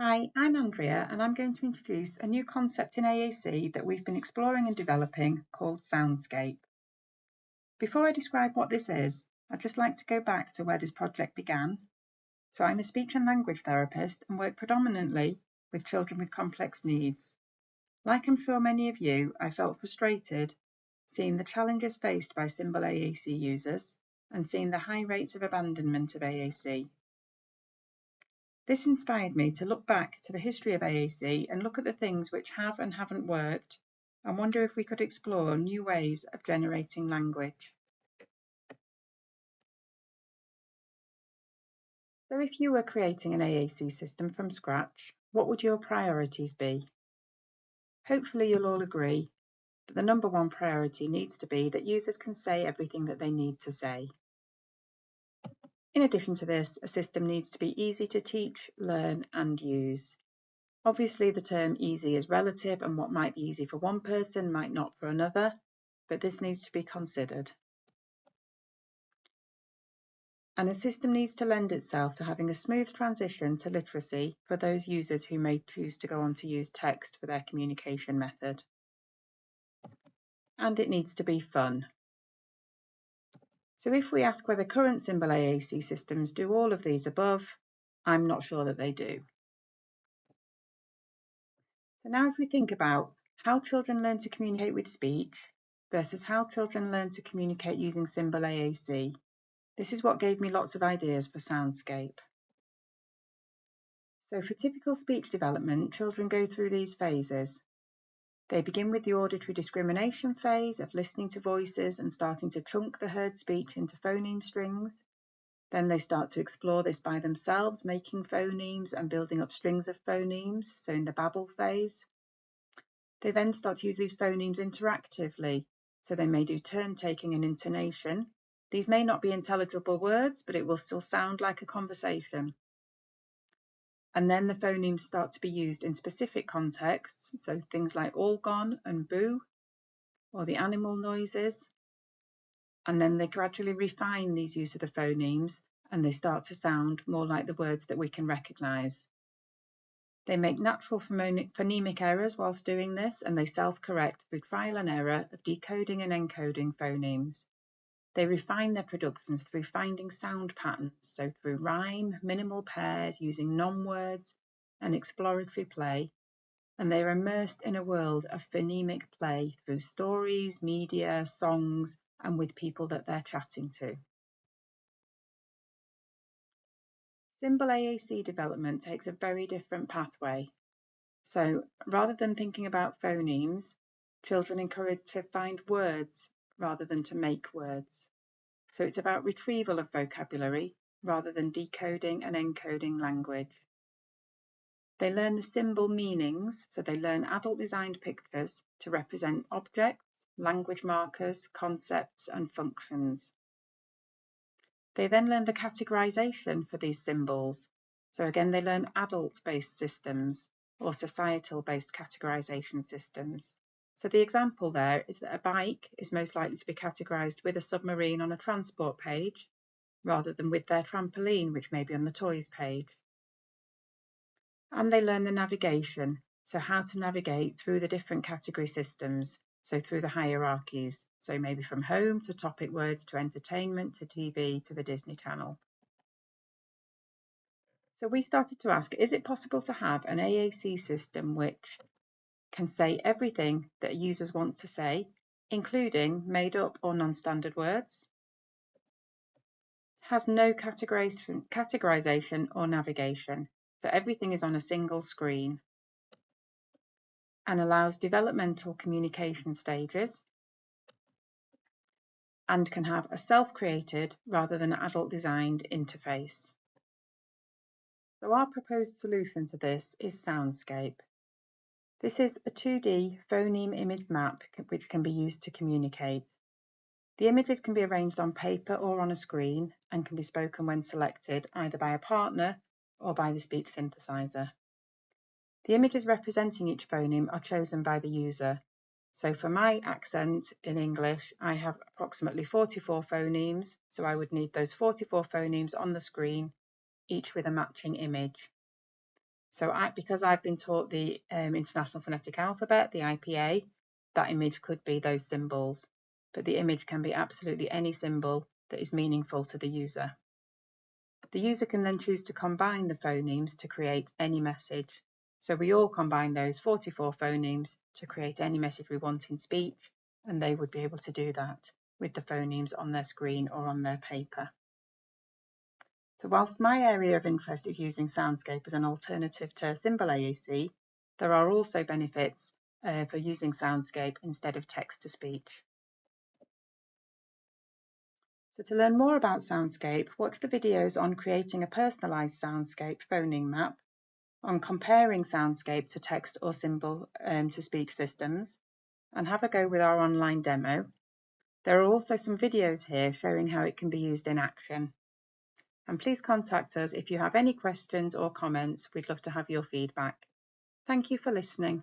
Hi, I'm Andrea and I'm going to introduce a new concept in AAC that we've been exploring and developing called Soundscape. Before I describe what this is, I'd just like to go back to where this project began. So I'm a speech and language therapist and work predominantly with children with complex needs. Like I'm sure many of you, I felt frustrated seeing the challenges faced by Symbol AAC users and seeing the high rates of abandonment of AAC. This inspired me to look back to the history of AAC and look at the things which have and haven't worked and wonder if we could explore new ways of generating language. So if you were creating an AAC system from scratch, what would your priorities be? Hopefully you'll all agree that the number one priority needs to be that users can say everything that they need to say. In addition to this, a system needs to be easy to teach, learn and use. Obviously, the term easy is relative, and what might be easy for one person might not for another, but this needs to be considered. And a system needs to lend itself to having a smooth transition to literacy for those users who may choose to go on to use text for their communication method. And it needs to be fun. So if we ask whether current Symbol AAC systems do all of these above, I'm not sure that they do. So now if we think about how children learn to communicate with speech versus how children learn to communicate using Symbol AAC, this is what gave me lots of ideas for Soundscape. So for typical speech development, children go through these phases. They begin with the auditory discrimination phase of listening to voices and starting to chunk the heard speech into phoneme strings. Then they start to explore this by themselves, making phonemes and building up strings of phonemes, so in the babble phase. They then start to use these phonemes interactively, so they may do turn taking and intonation. These may not be intelligible words, but it will still sound like a conversation. And then the phonemes start to be used in specific contexts, so things like all gone and boo, or the animal noises. And then they gradually refine these use of the phonemes and they start to sound more like the words that we can recognise. They make natural phonemic errors whilst doing this, and they self-correct through trial and error of decoding and encoding phonemes. They refine their productions through finding sound patterns, so through rhyme, minimal pairs, using non-words, and exploratory play. And they are immersed in a world of phonemic play through stories, media, songs, and with people that they're chatting to. Symbol AAC development takes a very different pathway. So rather than thinking about phonemes, children are encouraged to find words rather than to make words. So it's about retrieval of vocabulary rather than decoding and encoding language. They learn the symbol meanings, so they learn adult designed pictures to represent objects, language markers, concepts and functions. They then learn the categorization for these symbols. So again, they learn adult-based systems or societal-based categorization systems. So the example there is that a bike is most likely to be categorized with a submarine on a transport page rather than with their trampoline, which may be on the toys page. And they learn the navigation, so how to navigate through the different category systems, so through the hierarchies, so maybe from home to topic words to entertainment to TV to the Disney Channel. So we started to ask, is it possible to have an AAC system which can say everything that users want to say, including made up or non-standard words, has no categorization or navigation, so everything is on a single screen, and allows developmental communication stages, and can have a self-created rather than adult-designed interface. So our proposed solution to this is Soundscape. This is a 2D phoneme image map which can be used to communicate. The images can be arranged on paper or on a screen and can be spoken when selected either by a partner or by the speech synthesizer. The images representing each phoneme are chosen by the user. So for my accent in English, I have approximately 44 phonemes, so I would need those 44 phonemes on the screen, each with a matching image. So because I've been taught the International Phonetic Alphabet, the IPA, that image could be those symbols, but the image can be absolutely any symbol that is meaningful to the user. The user can then choose to combine the phonemes to create any message. So we all combine those 44 phonemes to create any message we want in speech, and they would be able to do that with the phonemes on their screen or on their paper. So whilst my area of interest is using Soundscape as an alternative to symbol AAC, there are also benefits for using Soundscape instead of text-to-speech. So to learn more about Soundscape, watch the videos on creating a personalised Soundscape phoneme map, on comparing Soundscape to text or symbol to speech systems, and have a go with our online demo. There are also some videos here showing how it can be used in action. And please contact us if you have any questions or comments. We'd love to have your feedback. Thank you for listening.